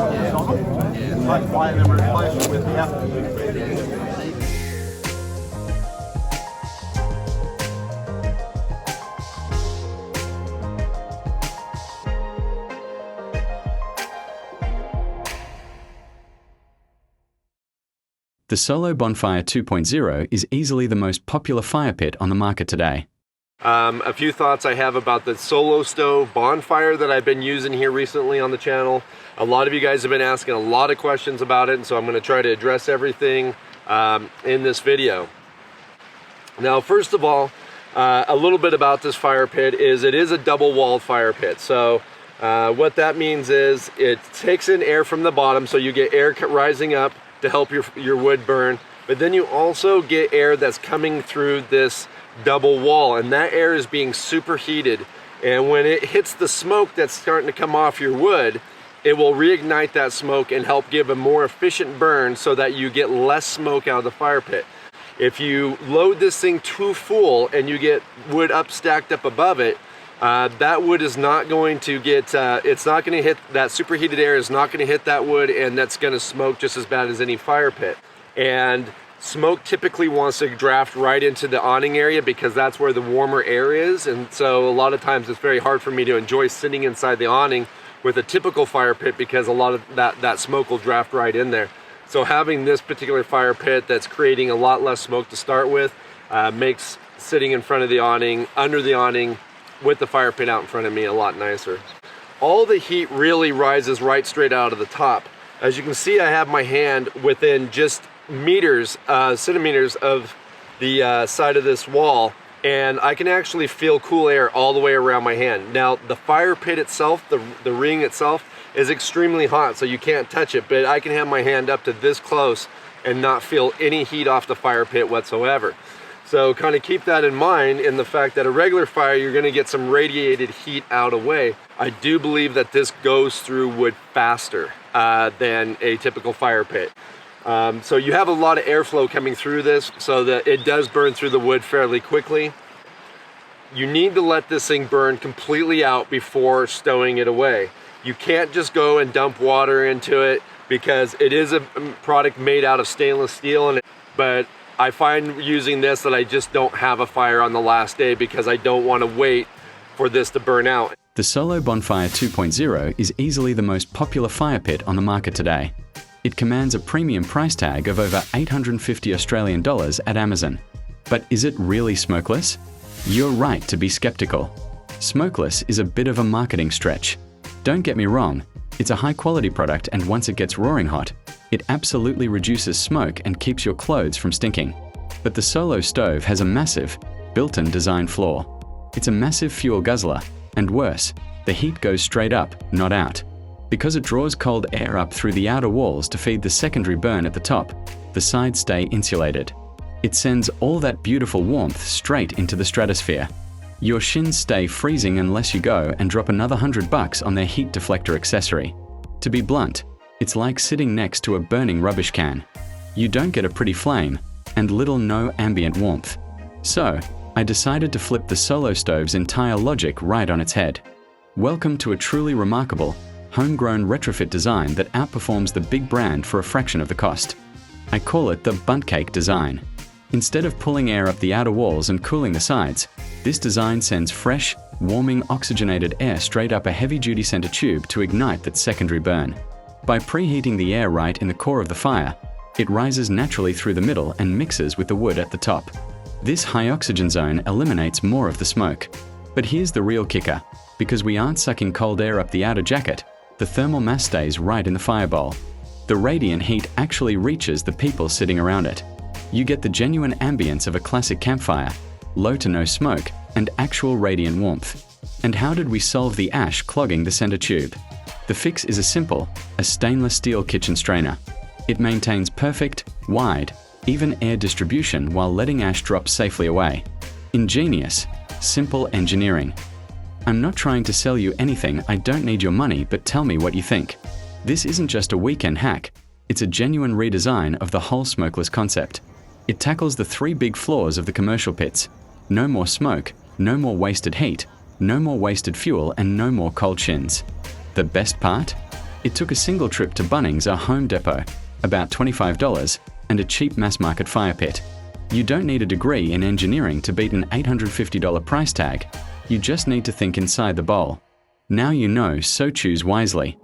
But why them replace it with the The Solo Bonfire 2.0 is easily the most popular fire pit on the market today. A few thoughts I have about the Solo Stove Bonfire that I've been using here recently on the channel. A lot of you guys have been asking a lot of questions about it, and so I'm going to try to address everything in this video. Now, first of all, a little bit about this fire pit is it is a double-walled fire pit. So what that means is it takes in air from the bottom, so you get air rising up to help your wood burn, but then you also get air that's coming through this double wall, and that air is being superheated, and when it hits the smoke that's starting to come off your wood, it will reignite that smoke and help give a more efficient burn so that you get less smoke out of the fire pit. If you load this thing too full and you get wood stacked up above it, that wood is not going to get, it's not going to hit, that superheated air is not going to hit that wood, and that's going to smoke just as bad as any fire pit. And smoke typically wants to draft right into the awning area because that's where the warmer air is, and so a lot of times it's very hard for me to enjoy sitting inside the awning with a typical fire pit because a lot of that smoke will draft right in there. So having this particular fire pit that's creating a lot less smoke to start with makes sitting in front of the awning, under the awning, with the fire pit out in front of me a lot nicer. All the heat really rises right straight out of the top. As you can see, I have my hand within just meters, centimeters of the side of this wall, and I can actually feel cool air all the way around my hand. Now, the fire pit itself, the ring itself, is extremely hot, so you can't touch it, but I can have my hand up to this close and not feel any heat off the fire pit whatsoever. So kind of keep that in mind, in the fact that a regular fire, you're going to get some radiated heat out away. I do believe that this goes through wood faster than a typical fire pit. So you have a lot of airflow coming through this, so that it does burn through the wood fairly quickly. You need to let this thing burn completely out before stowing it away. You can't just go and dump water into it because it is a product made out of stainless steel, but I find using this that I just don't have a fire on the last day because I don't want to wait for this to burn out. The Solo Bonfire 2.0 is easily the most popular fire pit on the market today. It commands a premium price tag of over 850 Australian dollars at Amazon. But is it really smokeless? You're right to be skeptical. Smokeless is a bit of a marketing stretch. Don't get me wrong, it's a high-quality product, and once it gets roaring hot, it absolutely reduces smoke and keeps your clothes from stinking. But the Solo stove has a massive, built-in design flaw. It's a massive fuel guzzler, and worse, the heat goes straight up, not out. Because it draws cold air up through the outer walls to feed the secondary burn at the top, the sides stay insulated. It sends all that beautiful warmth straight into the stratosphere. Your shins stay freezing unless you go and drop another $100 on their heat deflector accessory. To be blunt, it's like sitting next to a burning rubbish can. You don't get a pretty flame, and no ambient warmth. So, I decided to flip the Solo stove's entire logic right on its head. Welcome to a truly remarkable, homegrown retrofit design that outperforms the big brand for a fraction of the cost. I call it the Bundt-cake design. Instead of pulling air up the outer walls and cooling the sides, this design sends fresh, warming, oxygenated air straight up a heavy-duty center tube to ignite that secondary burn. By preheating the air right in the core of the fire, it rises naturally through the middle and mixes with the wood at the top. This high oxygen zone eliminates more of the smoke. But here's the real kicker. Because we aren't sucking cold air up the outer jacket, the thermal mass stays right in the firebowl. The radiant heat actually reaches the people sitting around it. You get the genuine ambience of a classic campfire, low to no smoke, and actual radiant warmth. And how did we solve the ash clogging the center tube? The fix is a stainless steel kitchen strainer. It maintains perfect, wide, even air distribution while letting ash drop safely away. Ingenious, simple engineering. I'm not trying to sell you anything, I don't need your money, but tell me what you think. This isn't just a weekend hack, it's a genuine redesign of the whole smokeless concept. It tackles the three big flaws of the commercial pits. No more smoke, no more wasted heat, no more wasted fuel, and no more cold shins. The best part? It took a single trip to Bunnings or Home Depot, about $25, and a cheap mass-market fire pit. You don't need a degree in engineering to beat an $850 price tag. You just need to think inside the bowl. Now you know, so choose wisely.